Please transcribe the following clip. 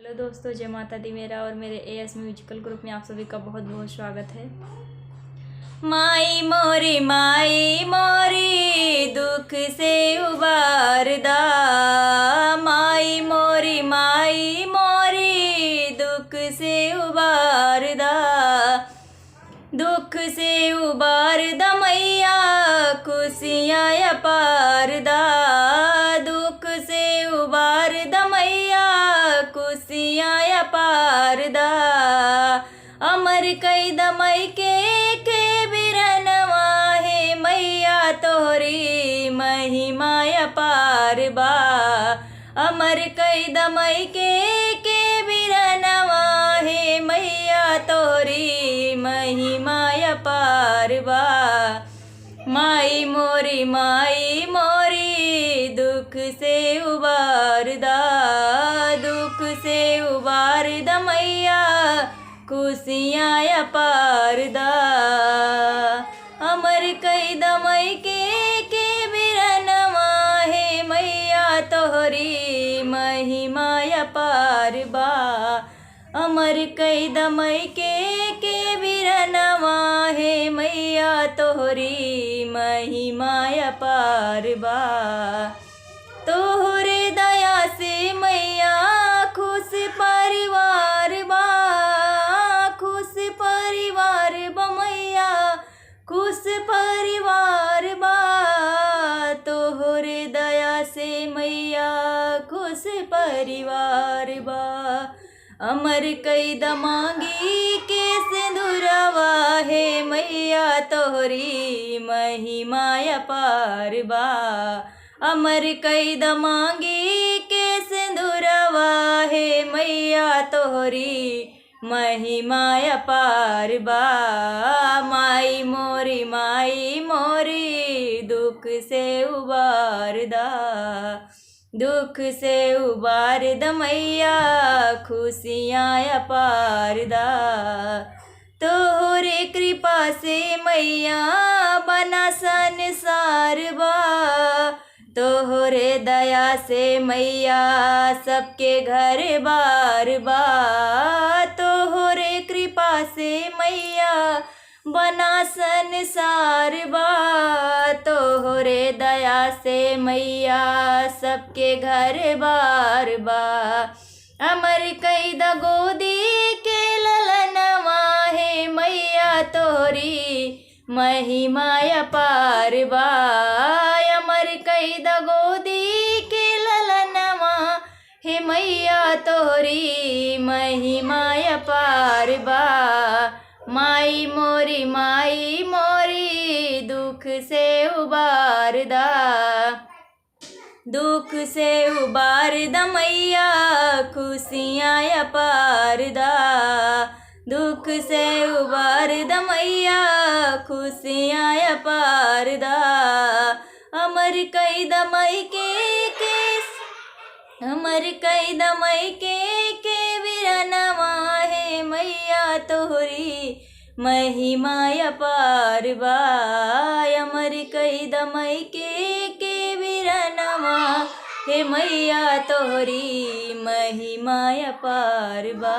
Hello दोस्तों, जय माता दी। मेरा और मेरे एएस म्यूजिकल ग्रुप में आप सभी का बहुत बहुत स्वागत है। माई मोरी दुख से उबार दा, माई मोरी दुख से उबार दा, दुख से उबार दा मैया खुशियाँ अपार दा, दुख से उबार दा मैया खुशियाँ अपार दा, अमर कई दमई के बिरनवा है मैया तोहरी महिमा अपार बा, अमर कई दमई के बिरनवा है मैया तोहरी महिमा अपार बा, माई मोरी दुख से उबार दा, दुख से उबार दा मैया खुशियाँ अपार दा, अमर कई दमई के बिरनवा है मैया तोहरी महिमा अपार बा, अमर कई दमई के बिरनवा है मैया तोहरी महिमा अपार बा, तोहरे दया से मैया खुश परिवार बा, खुश परिवार बा मैया खुश परिवार बा, तोहरे दया से मैया खुश परिवार बा, अमर कई दमांगी के सिंदूरवा है मैया तोहरी महिमा अपार बा, अमर कई दमांगी के सिंदूरवा है मैया तोहरी महिमा अपार बा, माई मोरी दुख से उबार दा, दुख से उबार दा मैया खुशियाँ अपार दा, तोहरे कृपा से मैया बना संसार बा, तोहरे दया से मैया सबके घर बार बा, तोहरे कृपा से मैया बना संसार बा, तोहरे दया से मैया सबके घर बार बा, अमर कई द गोदी के ललनवा है मैया तोहरी महिमा अपार बा, अमर कई द गोदी के ललनवा हे मैया तोहरी महिमा अपार बा, माई मोरी दुख से उबार दा, दुख से उबार दा मैया खुशियाँ अपार दा, दुख से उबार दा मैया खुशियाँ अपार दा, अमर कई दमई अमर कई दमई के बिरनवा है मैया तोहरी महिमा अपार बा, अमर कई दमई के बिरनवा हे मैया तोहरी महिमा अपार बा।